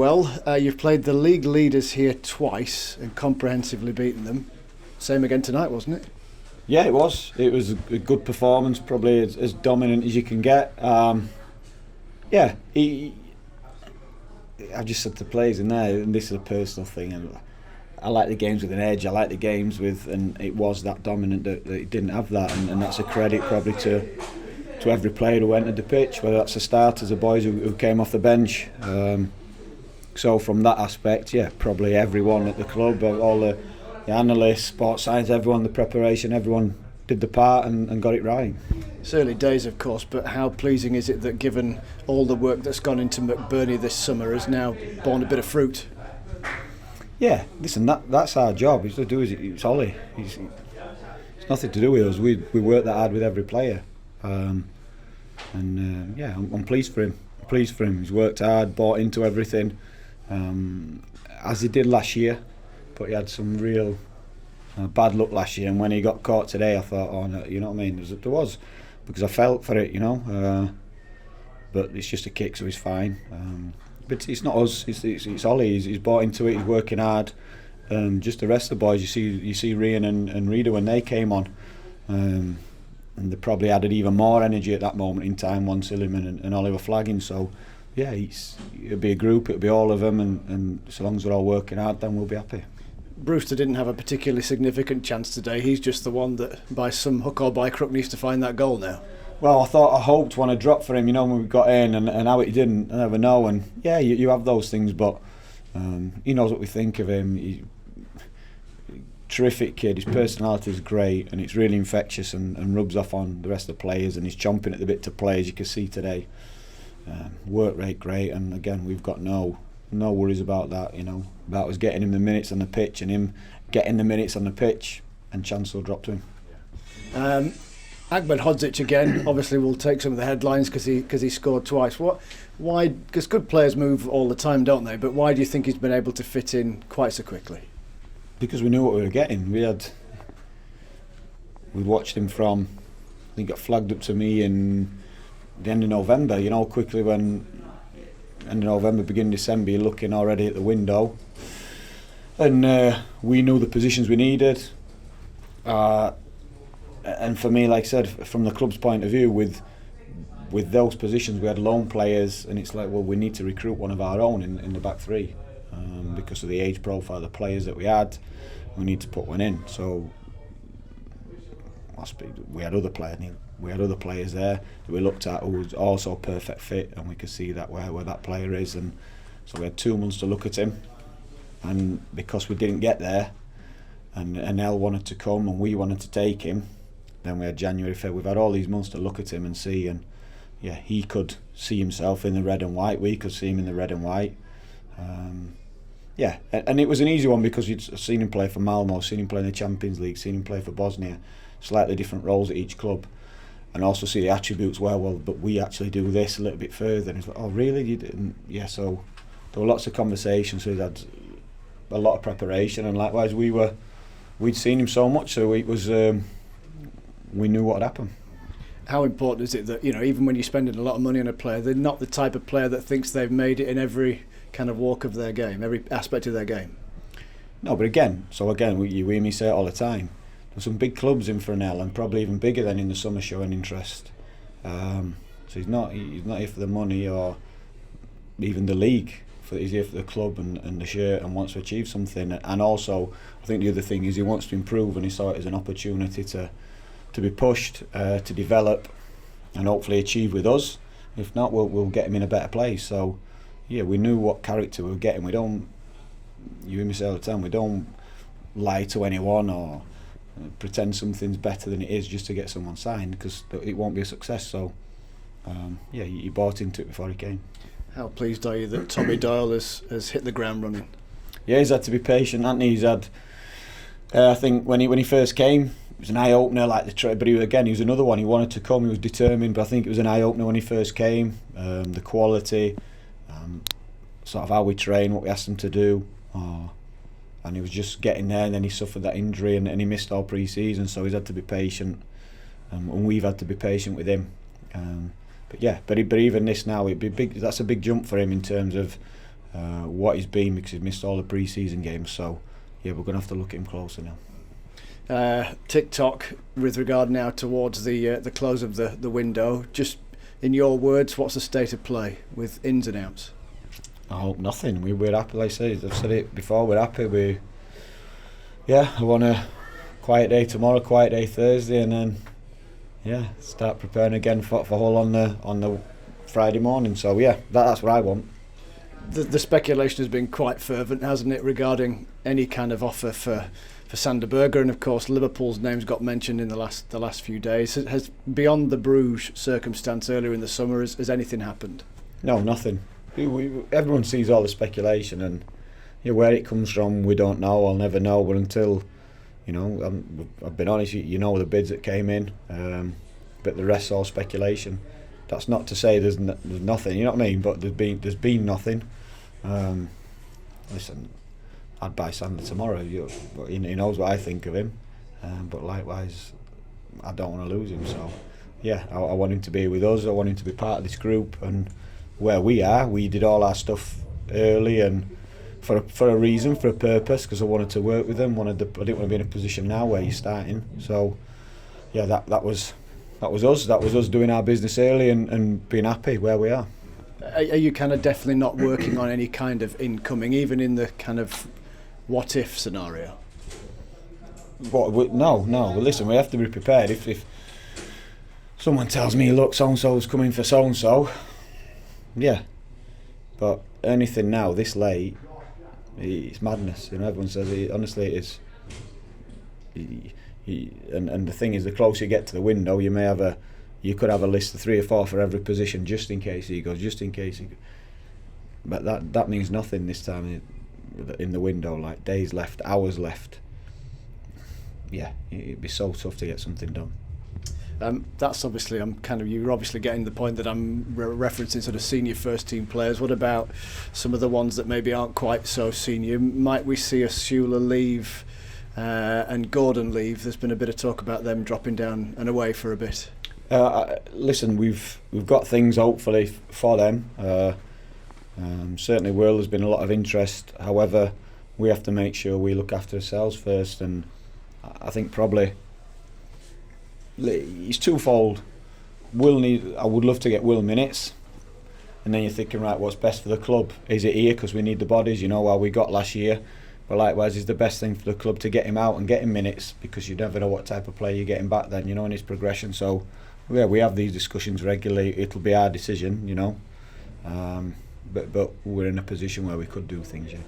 Well, you've played the league leaders here twice and comprehensively beaten them. Same again tonight, wasn't it? Yeah, it was. It was a good performance, probably as dominant as you can get. Yeah, I just said to players in there, and this is a personal thing, and I like the games with an edge. I like the games with, and it was that dominant that it didn't have that, and that's a credit probably to every player who entered the pitch, whether that's the starters, the boys who came off the bench. So from that aspect, yeah, probably everyone at the club, all the analysts, sports science, everyone, the preparation, everyone did the part and got it right. It's early days, of course, but how pleasing is it that given all the work that's gone into McBurney this summer has now borne a bit of fruit? Yeah, listen, that's our job. It's Ollie. It's nothing to do with us. We work that hard with every player, I'm pleased for him. He's worked hard, bought into everything, as he did last year. But he had some real bad luck last year, and when he got caught today, I thought, oh no, you know what I mean? There was, because I felt for it, but it's just a kick, so he's fine. But it's not us. It's Ollie. He's bought into it. He's working hard. Just the rest of the boys, you see Rian and Rita when they came on, and they probably added even more energy at that moment in time once Illiman and Ollie were flagging. So yeah, it'll be a group. It'll be all of them, and so long as they're all working hard, then we'll be happy. Brewster didn't have a particularly significant chance today. He's just the one that, by some hook or by crook, needs to find that goal now. Well, I hoped one had dropped for him, when we got in, and how it didn't, I never know. And yeah, you have those things, but he knows what we think of him. He's a terrific kid. His personality is great, and it's really infectious and rubs off on the rest of the players. And he's chomping at the bit to play, as you can see today. Work rate great, and again, we've got no worries about that. About us getting him the minutes on the pitch and him getting the minutes on the pitch, and chance will drop to him. Ahmed Hodzic again obviously will take some of the headlines because he scored twice. Why? Because good players move all the time, don't they? But why do you think he's been able to fit in quite so quickly? Because we knew what we were getting. We watched him from, I think, got flagged up to me in the end of November. Quickly when end of November, beginning of December, you're looking already at the window, and we knew the positions we needed. And for me, like I said, from the club's point of view, with those positions, we had loan players, and it's like, well, we need to recruit one of our own in the back three, because of the age profile of the players that we had. We need to put one in. So we had other players there that we looked at who was also a perfect fit, and we could see that where that player is, and so we had 2 months to look at him. And because we didn't get there, and El wanted to come and we wanted to take him, then we had January, February. We've had all these months to look at him and see, and yeah, he could see himself in the red and white. We could see him in the red and white. And it was an easy one because you'd seen him play for Malmo, seen him play in the Champions League, seen him play for Bosnia, slightly different roles at each club, and also see the attributes but we actually do this a little bit further. And it's like, oh really? You didn't? Yeah. So there were lots of conversations. So we had a lot of preparation, and likewise we'd seen him so much, so it was. We knew what would happen. How important is it that, even when you're spending a lot of money on a player, they're not the type of player that thinks they've made it in every kind of walk of their game, every aspect of their game? No, but again, you hear me say it all the time. There's some big clubs in for an L, and probably even bigger than in the summer showing interest. So he's not here for the money or even the league. He's here for the club and the shirt, and wants to achieve something. And also, I think the other thing is he wants to improve, and he saw it as an opportunity to be pushed, to develop, and hopefully achieve with us. If not, we'll get him in a better place. So yeah, we knew what character we were getting. We don't, you hear me say all the time, we don't lie to anyone or pretend something's better than it is just to get someone signed, because it won't be a success. So he bought into it before he came. How pleased are you that Tommy Doyle has hit the ground running? Yeah, he's had to be patient, hasn't he? He's had, I think when he first came, it was an eye opener, but he was another one. He wanted to come, he was determined, but I think it was an eye opener when he first came. The quality, sort of how we train, what we asked him to do, and he was just getting there. And then he suffered that injury, and he missed all pre-season. So he's had to be patient, and we've had to be patient with him. But even this now, it'd be big. That's a big jump for him in terms of what he's been, because he's missed all the pre-season games. So yeah, we're going to have to look at him closer now. TikTok, with regard now towards the close of the window, just in your words, what's the state of play with ins and outs? I hope nothing. We're happy, like I said, I've said it before, we're happy. I want a quiet day tomorrow, quiet day Thursday, and then start preparing again for Hull on the Friday morning. So yeah, that's what I want. The speculation has been quite fervent, hasn't it, regarding any kind of offer for Sander Berge, and of course Liverpool's names got mentioned in the last few days. Has beyond the Bruges circumstance earlier in the summer, has anything happened? No, nothing. Everyone sees all the speculation, and where it comes from we don't know. I'll never know, but until I've been honest, you know the bids that came in, but the rest's all speculation. That's not to say there's nothing, you know what I mean, but there's been nothing. Listen, I'd buy Sander tomorrow. He knows what I think of him, but likewise, I don't want to lose him. So, yeah, I want him to be with us. I want him to be part of this group. And where we did all our stuff early and for a reason, for a purpose, because I wanted to work with him. I didn't want to be in a position now where you're starting. So, yeah, that was us. That was us doing our business early and being happy where we are. Are you kind of definitely not working on any kind of incoming, even in the kind of what if scenario? No. Well, listen, we have to be prepared. If someone tells me, look, so and so's coming for so and so, yeah. But anything now this late, it's madness. Everyone says it. Honestly, it is. And the thing is, the closer you get to the window, you could have a list of 3 or 4 for every position, just in case he goes, But that means nothing this time in the window. Like days left, hours left. Yeah, it'd be so tough to get something done. That's obviously, you're obviously getting the point that I'm referencing sort of senior first team players. What about some of the ones that maybe aren't quite so senior? Might we see a Sula leave and Gordon leave? There's been a bit of talk about them dropping down and away for a bit. Listen, we've got things hopefully for them. Certainly, there's been a lot of interest. However, we have to make sure we look after ourselves first, and I think probably it's twofold. I would love to get Will minutes, and then you're thinking, right, what's best for the club? Is it here because we need the bodies? While we got last year. But likewise, is the best thing for the club to get him out and get him minutes, because you never know what type of player you're getting back then, in his progression. So, yeah, we have these discussions regularly. It'll be our decision, but we're in a position where we could do things, yeah.